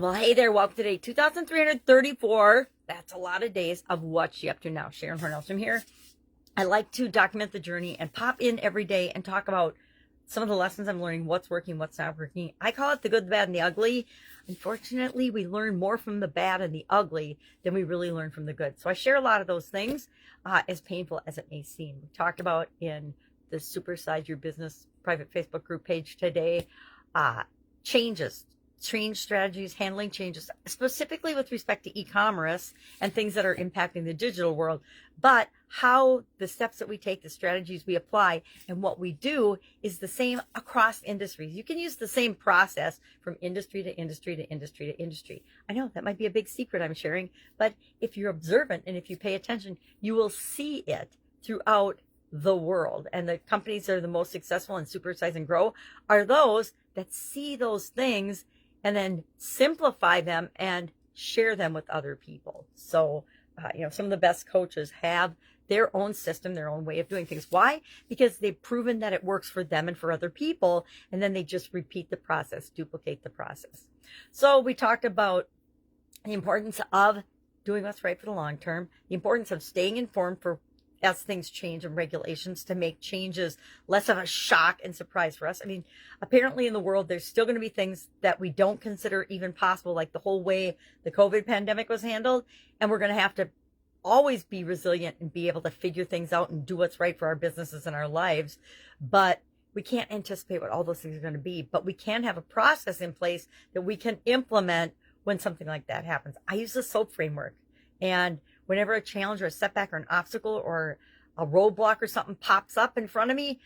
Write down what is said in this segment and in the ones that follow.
Well, hey there. Welcome to day 2,334. That's a lot of days of what you up to now. Sharon Horne-Ellstrom here. I like to document the journey and pop in every day and talk about some of the lessons I'm learning, what's working, what's not working. I call it the good, the bad, and the ugly. Unfortunately, we learn more from the bad and the ugly than we really learn from the good. So I share a lot of those things, as painful as it may seem. We talked about in the Supersize Your Business private Facebook group page today, change strategies, handling changes, specifically with respect to e-commerce and things that are impacting the digital world, but how the steps that we take, the strategies we apply, and what we do is the same across industries. You can use the same process from industry to industry to industry to industry. I know that might be a big secret I'm sharing, but if you're observant and if you pay attention, you will see it throughout the world. And the companies that are the most successful in Supersize and Grow are those that see those things and then simplify them and share them with other people. So, some of the best coaches have their own system, their own way of doing things. Why? Because they've proven that it works for them and for other people, and then they just repeat the process, duplicate the process. So we talked about the importance of doing what's right for the long term, the importance of staying informed for as things change and regulations to make changes less of a shock and surprise for us. I mean, apparently in the world, there's still going to be things that we don't consider even possible, like the whole way the COVID pandemic was handled. And we're going to have to always be resilient and be able to figure things out and do what's right for our businesses and our lives. But we can't anticipate what all those things are going to be, but we can have a process in place that we can implement when something like that happens. I use the SOAP framework, and whenever a challenge or a setback or an obstacle or a roadblock or something pops up in front of me,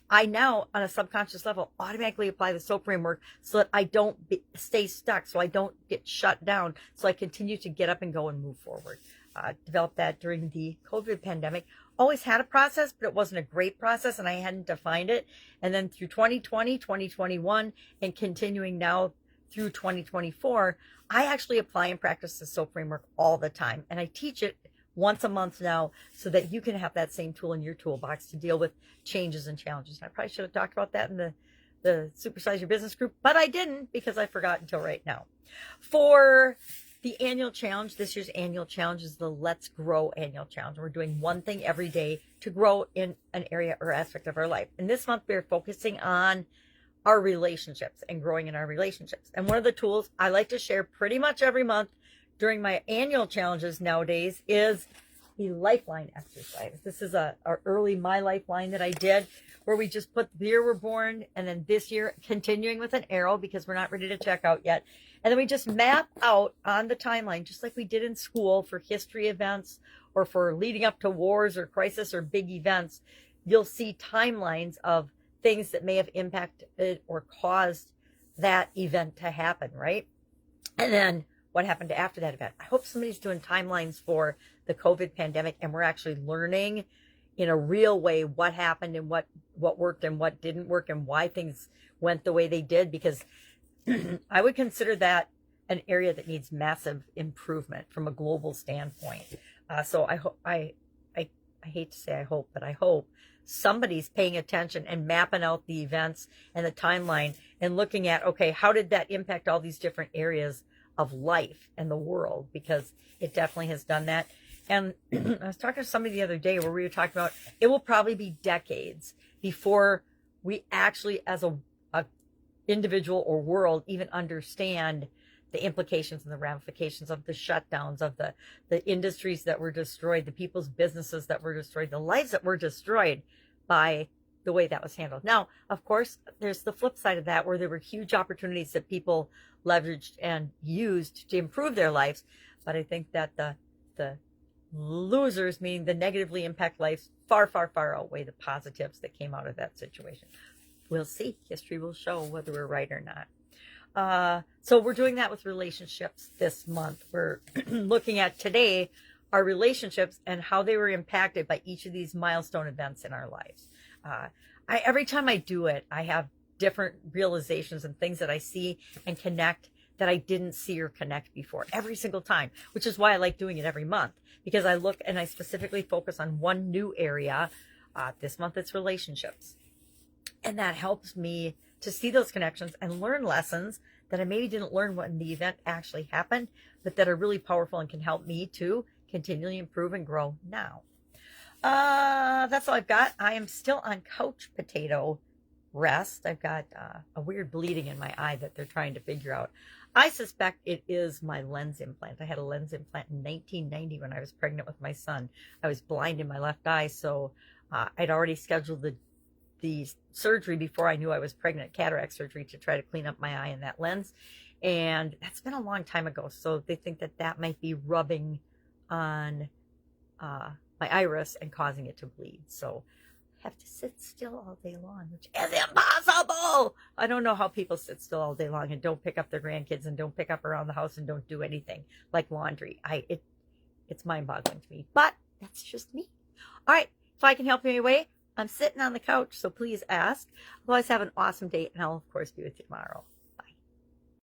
I now, on a subconscious level, automatically apply the SOAP framework so that I don't stay stuck, so I don't get shut down, so I continue to get up and go and move forward. Developed that during the COVID pandemic. Always had a process, but it wasn't a great process, and I hadn't defined it. And then through 2020, 2021, and continuing now through 2024, I actually apply and practice the SOAP framework all the time. And I teach it once a month now so that you can have that same tool in your toolbox to deal with changes and challenges. And I probably should have talked about that in the Supersize Your Business group, but I didn't because I forgot until right now. For the annual challenge, this year's annual challenge is the Let's Grow annual challenge. We're doing one thing every day to grow in an area or aspect of our life. And this month we're focusing on our relationships and growing in our relationships. And one of the tools I like to share pretty much every month during my annual challenges nowadays is the Lifeline exercise. This is our early My Lifeline that I did, where we just put the year we're born, and then this year continuing with an arrow because we're not ready to check out yet. And then we just map out on the timeline, just like we did in school for history events or for leading up to wars or crisis or big events. You'll see timelines of things that may have impacted or caused that event to happen, right? And then what happened after that event. I hope somebody's doing timelines for the COVID pandemic and we're actually learning in a real way what happened and what worked and what didn't work and why things went the way they did, because I would consider that an area that needs massive improvement from a global standpoint. So I hate to say I hope, but I hope somebody's paying attention and mapping out the events and the timeline and looking at, okay, how did that impact all these different areas of life and the world? Because it definitely has done that. And I was talking to somebody the other day where we were talking about it will probably be decades before we actually, as a individual or world, even understand the implications and the ramifications of the shutdowns, of the industries that were destroyed, the people's businesses that were destroyed, the lives that were destroyed by the way that was handled. Now, of course, there's the flip side of that, where there were huge opportunities that people leveraged and used to improve their lives. But I think that the losers, meaning the negatively impact lives, far, far, far outweigh the positives that came out of that situation. We'll see. History will show whether we're right or not. So we're doing that with relationships this month. We're looking at today our relationships and how they were impacted by each of these milestone events in our lives. Every time I do it, I have different realizations and things that I see and connect that I didn't see or connect before every single time, which is why I like doing it every month, because I look and I specifically focus on one new area. This month it's relationships. And that helps me to see those connections and learn lessons that I maybe didn't learn when the event actually happened, but that are really powerful and can help me to continually improve and grow now. That's all I've got. I am still on couch potato rest. I've got a weird bleeding in my eye that they're trying to figure out. I suspect it is my lens implant. I had a lens implant in 1990 when I was pregnant with my son. I was blind in my left eye, so I'd already scheduled the surgery before I knew I was pregnant, cataract surgery, to try to clean up my eye and that lens. And that's been a long time ago, so they think that that might be rubbing on my iris and causing it to bleed. So I have to sit still all day long, which is impossible. I don't know how people sit still all day long and don't pick up their grandkids and don't pick up around the house and don't do anything like laundry. It's mind-boggling to me, but that's just me. All right, if I can help you in any way, I'm sitting on the couch, so please ask. Otherwise, have an awesome day, and I'll, of course, be with you tomorrow.